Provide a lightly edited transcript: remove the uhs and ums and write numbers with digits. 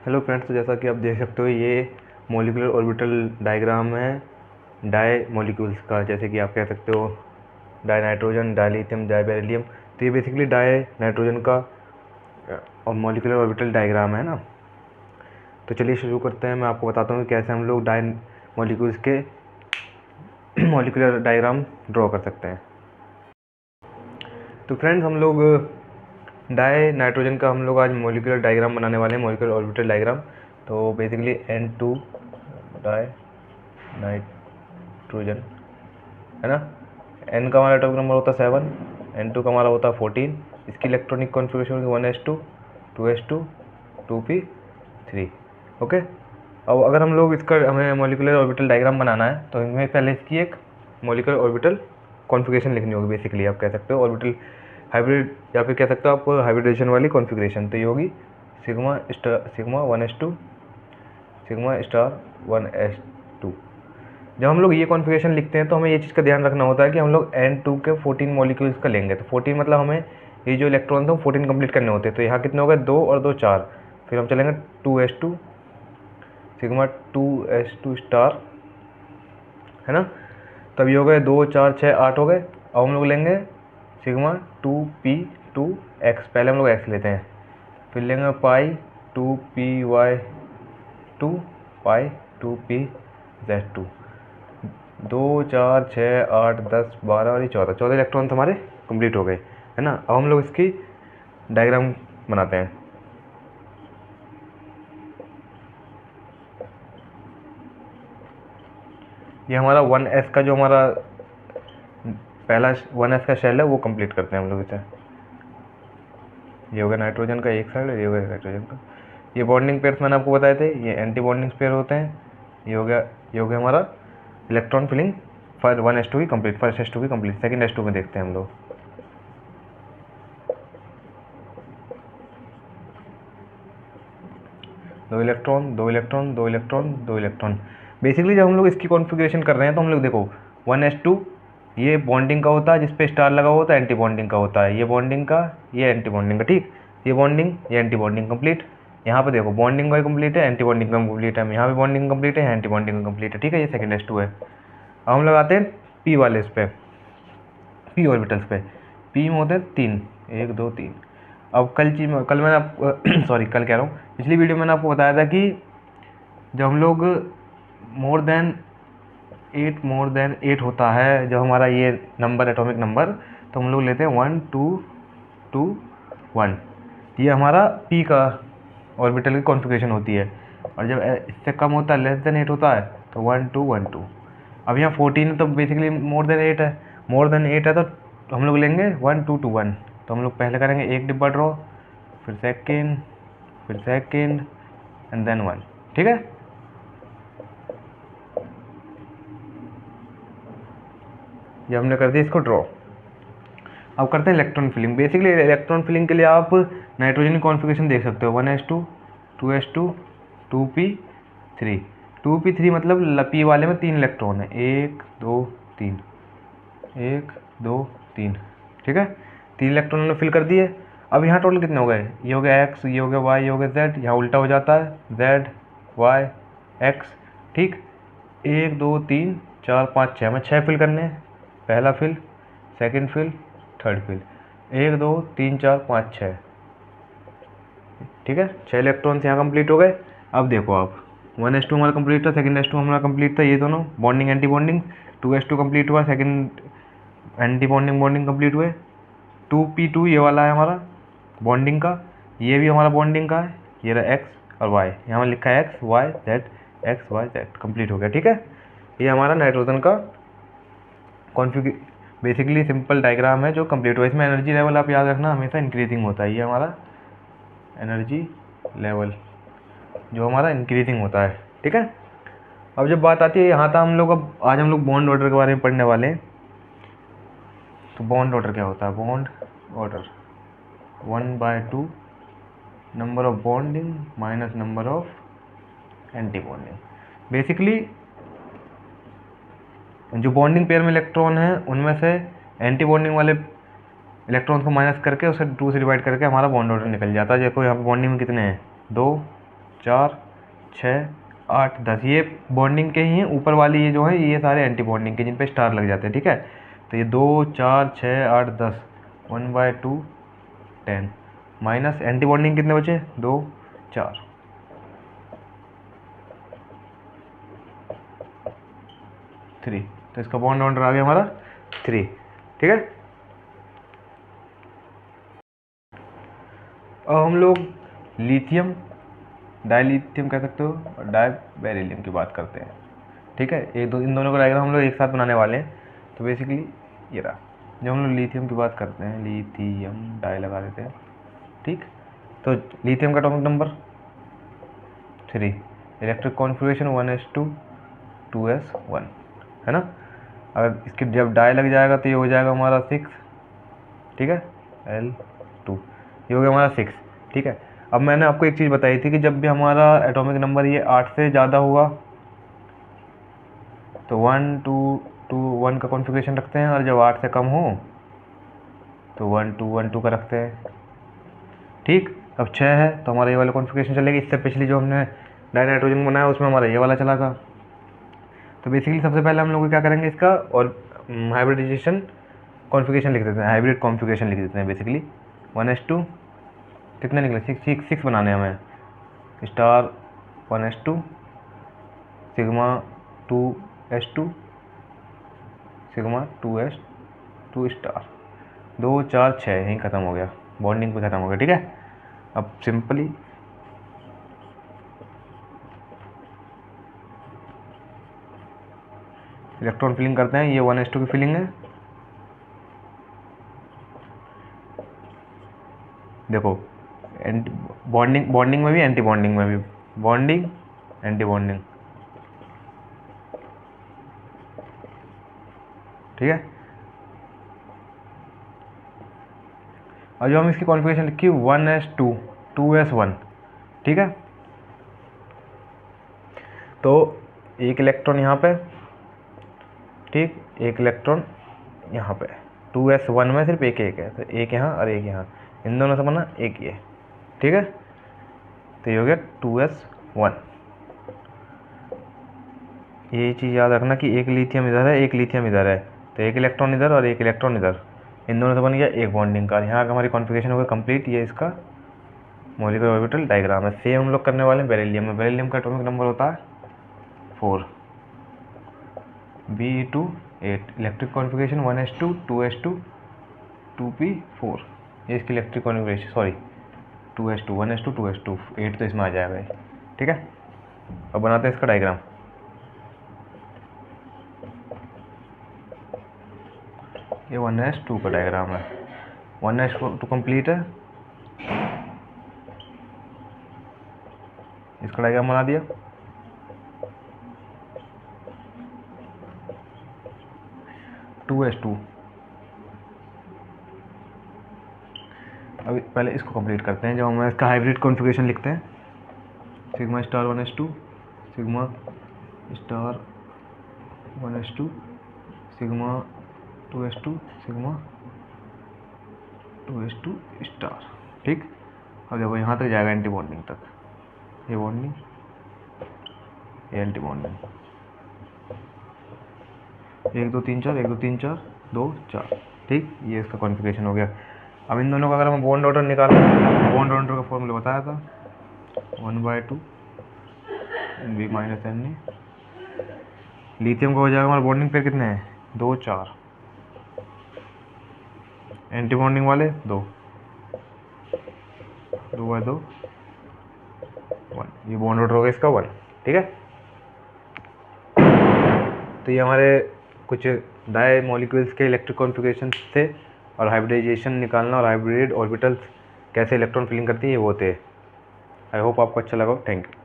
Hello friends, तो जैसा कि आप देख सकते हो ये मॉलिक्यूलर ऑर्बिटल डायग्राम है डाई मॉलिक्यूल्स का। जैसे कि आप कह सकते हो di nitrogen, di lithium, di beryllium. तो ये बेसिकली डाई नाइट्रोजन का और मॉलिक्यूलर ऑर्बिटल डायग्राम है ना। तो चलिए शुरू करते हैं। मैं आपको बताता हूँ कि कैसे हम लोग डाई मॉलिक्यूल्स के मॉलिक्यूलर डायग्राम ड्रॉ कर सकते हैं। तो फ्रेंड्स, हम लोग डाई नाइट्रोजन का हम लोग आज मॉलिक्यूलर डायग्राम बनाने वाले हैं, मॉलिक्यूलर ऑर्बिटल डायग्राम। तो बेसिकली N2 डाई नाइट्रोजन है ना। N का हमारा एटॉमिक नंबर होता है 7, N2 का हमारा होता है 14। इसकी इलेक्ट्रॉनिक कॉन्फ़िगरेशन होगी 1s2 2s2 2p3। ओके। अब अगर हम लोग इसका हमें मॉलिक्यूलर ऑर्बिटल डायग्राम बनाना है तो हमें पहले इसकी एक मॉलिक्यूलर ऑर्बिटल कॉन्फ़िगरेशन लिखनी होगी। बेसिकली आप कह सकते हो ऑर्बिटल हाइब्रिड, या फिर कह सकते हो आप हाइब्रिडेशन वाली कॉन्फ़िगरेशन। तो ये होगी sigma 1s2 sigma star 1s2। जब हम लोग ये कॉन्फ़िगरेशन लिखते हैं तो हमें ये चीज़ का ध्यान रखना होता है कि हम लोग N2 के 14 मॉलिक्यूल्स का लेंगे। तो 14 मतलब हमें ये जो इलेक्ट्रॉन थे वो 14 कंप्लीट करने होते हैं। तो यहाँ कितने हो गए, 2 और 2 4। फिर हम चलेंगे 2s2 सिग्मा 2s2 स्टार है ना। तब ये हो गए 2 4 6 8 हो गए। अब हम लोग लेंगे सिग्मा 2p2x। पहले हम लोग x लेते हैं, फिर लेंगे पाई 2py2 पाई 2pz2। 2 4 6 8 10 12 और ये 14 इलेक्ट्रॉन हमारे कंप्लीट हो गए है ना। अब हम लोग इसकी डायग्राम बनाते हैं। ये हमारा 1s का जो हमारा पहला 1s का शेल है वो कंप्लीट करते हैं हम लोग इसे। ये हो गया नाइट्रोजन का एक साइड, ये हो गया नाइट्रोजन का। ये बॉन्डिंग पेयर्स मैंने आपको बताए थे, ये एंटी बॉन्डिंग पेयर होते हैं। ये हो गया हमारा इलेक्ट्रॉन फिलिंग फर्स्ट 1s2 की कंप्लीट, फर्स्ट s2 की कंप्लीट। सेकंड s2 में देखते हैं हम लोग। दो इलेक्ट्रॉन, दो इलेक्ट्रॉन, दो इलेक्ट्रॉन, दो इलेक्ट्रॉन। बेसिकली जब हम लोग इसकी कॉन्फ़िगरेशन कर रहे हैं तो हम लोग देखो 1s2 ये बॉन्डिंग का होता है, जिस पे स्टार लगा होता है एंटी बॉन्डिंग का होता है। ये बॉन्डिंग का, ये एंटी बॉन्डिंग का, ठीक। ये बॉन्डिंग, ये एंटी बॉन्डिंग कंप्लीट। यहाँ पे देखो बॉन्डिंग का कंप्लीट है, एंटी बॉन्डिंग का कंप्लीट है। यहाँ पे बॉन्डिंग कंप्लीट है, एंटी बॉन्डिंग का कंप्लीट है, ठीक है। ये सेकंड s2 है। अब हम लगाते हैं p वाले इस पे, p ऑर्बिटल्स पे। p में होते हैं 3, 1 2 3। अब कल मैंने आप सॉरी कल कह रहा हूँ, पिछली वीडियो में मैंने आपको बताया था कि जब हम लोग मोर देन 8 होता है, जब हमारा ये नंबर एटॉमिक नंबर, तो हम लोग लेते हैं 1 2 2 1। ये हमारा p का ऑर्बिटल की कॉन्फ़िगरेशन होती है। और जब इससे कम होता है, लेस देन 8 होता है, तो 1 2 1 2। अब यहाँ 14 है तो बेसिकली मोर देन 8 है। मोर देन 8 है तो हम लोग लेंगे 1 2 2 1। तो हम लोग पहले करेंगे एक डिब्बा ड्रॉ, फिर सेकेंड एंड देन 1, ठीक है। ये हमने कर दिया इसको ड्रॉ। अब करते हैं electron filling. Basically electron filling के लिए आप नाइट्रोजन की कॉन्फ़िगरेशन देख सकते हो, 1s2 2s2 2p3। 2p3 मतलब p वाले में 3 इलेक्ट्रॉन है, 1 2 3, 1 2 3, ठीक है। 3 इलेक्ट्रॉन हमने फिल कर दिए। अब यहाँ टोटल कितने हो गए, ये हो गया x, ये हो गया y, ये हो गया z। यहाँ उल्टा हो जाता है z y x, ठीक। 1 2 3 4 5 6, हमें 6 फिल करने हैं। पहला fill, second fill, third fill, 1 2 3 4 5 6, ठीक है। 6 इलेक्ट्रॉन्स यहाँ कंप्लीट हो गए। अब देखो आप 1s2 हमारा कंप्लीट था, सेकंड s2 हमारा कंप्लीट था, ये दोनों bonding anti bonding. 2s2 complete हुआ, सेकंड एंटी बॉन्डिंग कंप्लीट हुए। 2p2 ये वाला है हमारा बॉन्डिंग का, ये भी हमारा बॉन्डिंग का है। ये रहा x और y, यहाँ लिखा है x y z कंप्लीट हो गया, ठीक है। ये हमारा नाइट्रोजन का बेसिकली सिंपल डायग्राम है जो कंप्लीट हुआ। इसमें एनर्जी लेवल आप याद रखना हमेशा इंक्रीजिंग होता है। ये हमारा एनर्जी लेवल जो हमारा इंक्रीजिंग होता है, ठीक है। अब जब बात आती है यहाँ था हम लोग, अब आज हम लोग बॉन्ड ऑर्डर के बारे में पढ़ने वाले हैं। तो बॉन्ड ऑर्डर क्या होता है, bond order 1/2 number of bonding minus number of anti bonding. Basically जो बॉन्डिंग पेयर में इलेक्ट्रॉन है उनमें से एंटी बॉन्डिंग वाले इलेक्ट्रॉन को माइनस करके उसे 2 से डिवाइड करके हमारा बॉन्ड ऑर्डर निकल जाता है। देखो यहाँ पे बॉन्डिंग में कितने हैं, 2 4 6 8 10 ये बॉन्डिंग के ही हैं। ऊपर वाली ये जो है ये सारे एंटी बॉन्डिंग के जिन पे स्टार लग जाते हैं, ठीक है। तो ये 2 4 6 8 10 1/2 10 माइनस एंटी बॉन्डिंग कितने बचे 2 4 3। तो इसका बॉन्ड ऑर्डर आ गया हमारा 3, ठीक है। अब हम लोग लिथियम डाइलिथियम कह सकते हो और डाइबेरिलियम की बात करते हैं, ठीक है। इन दोनों का डायग्राम हम लोग एक साथ बनाने वाले हैं। तो बेसिकली ये रहा। जब हम लोग लिथियम की बात करते हैं, लिथियम डाई लगा देते हैं, ठीक। तो लिथियम का atomic number 3, electric configuration 1s2 2s1, है ना। अगर इसकी जब डाई लग जाएगा तो ये हो जाएगा हमारा 6, ठीक है, L2, ये हो गया हमारा 6, ठीक है। अब मैंने आपको एक चीज़ बताई थी कि जब भी हमारा एटॉमिक नंबर ये 8 से ज़्यादा होगा तो 1 2 2 1 का कॉन्फ़िगरेशन रखते हैं, और जब 8 से कम हो तो 1 2 1 2 का रखते हैं, ठीक। अब 6 है तो हमारा ये वाला कॉन्फ़िगरेशन चलेगा। इससे पिछली जो हमने डाई नाइट्रोजन बनाया उसमें हमारा ये वाला चला था। तो बेसिकली सबसे पहले हम लोग क्या करेंगे, इसका और हाइब्रिडाइजेशन कॉन्फ़िगरेशन लिख देते हैं, हाइब्रिड कॉन्फ़िगरेशन लिख देते हैं। बेसिकली 1s2 कितने निकले 6 बनाने हैं हमें, star 1s2 sigma 2s2 sigma 2s2 star 2 4 6 यहीं ख़त्म हो गया, बॉन्डिंग पे ख़त्म हो गया, ठीक है। अब सिंपली इलेक्ट्रॉन फिलिंग करते हैं। ये 1s2 की फिलिंग है, देखो बॉन्डिंग में भी एंटी बॉन्डिंग में भी, बॉन्डिंग एंटी बॉन्डिंग, ठीक है। और जो हम इसकी कॉन्फ़िगरेशन लिखी 1s2 2s1, ठीक है। तो एक इलेक्ट्रॉन यहाँ पे, ठीक, एक इलेक्ट्रॉन यहाँ पे, 2s1 में सिर्फ एक है, तो एक यहाँ और एक यहाँ, इन दोनों से बना एक ये, ठीक है। तो ये हो गया 2s1। ये चीज़ याद रखना कि एक लिथियम इधर है, एक लिथियम इधर है, तो एक इलेक्ट्रॉन इधर और एक इलेक्ट्रॉन इधर, इन दोनों से बन गया एक बॉन्डिंग का। यहाँ हमारी कॉन्फ़िगरेशन हो गई कंप्लीट। ये इसका मॉलिक्यूलर ऑर्बिटल डायग्राम है। सेम हम लोग करने वाले हैं बेरिलियम में। बेरिलियम का एटॉमिक नंबर होता है 4, Be2 8, electric configuration 1s2 2s2 2p4, ये इसकी electric configuration, sorry 2s2 1s2 2s2 8 तो इसमें आ जाएगा ये, ठीक है। अब बनाते हैं इसका डायग्राम। ये 1s2 का डायग्राम है, 1s2 कंप्लीट है, इसका डायग्राम बना दिया। 2s2, अभी पहले इसको कंप्लीट करते हैं। जब हम इसका हाइब्रिड कॉन्फ़िगरेशन लिखते हैं, sigma star 1s2 sigma star 1s2 sigma 2s2 sigma 2s2 star, ठीक। और जब यहाँ तक जाएगा एंटी बॉन्डिंग तक, ये बॉन्डिंग ये एंटी बॉन्डिंग, 1 2 3 4 1 2 3 4 2 4, ठीक। ये इसका कॉन्फ़िगरेशन हो गया। अब इन दोनों का अगर हम बॉन्ड ऑर्डर निकालें, बॉन्ड ऑर्डर का फॉर्मूला बताया था 1/2 B - Na। लिथियम का हो जाएगा हमारा बॉन्डिंग पेयर कितने हैं 2 4, एंटी बॉन्डिंग वाले 2 2/2 1, ये बॉन्ड ऑर्डर होगा इसका 1, ठीक है। तो ये हमारे कुछ डाई मॉलिक्यूल्स के इलेक्ट्रिक कॉन्फ़िगरेशन थे, और हाइब्रिडाइजेशन निकालना और हाइब्रिड ऑर्बिटल्स कैसे इलेक्ट्रॉन फिलिंग करती है ये वो थे। आई होप आपको अच्छा लगा, थैंक यू।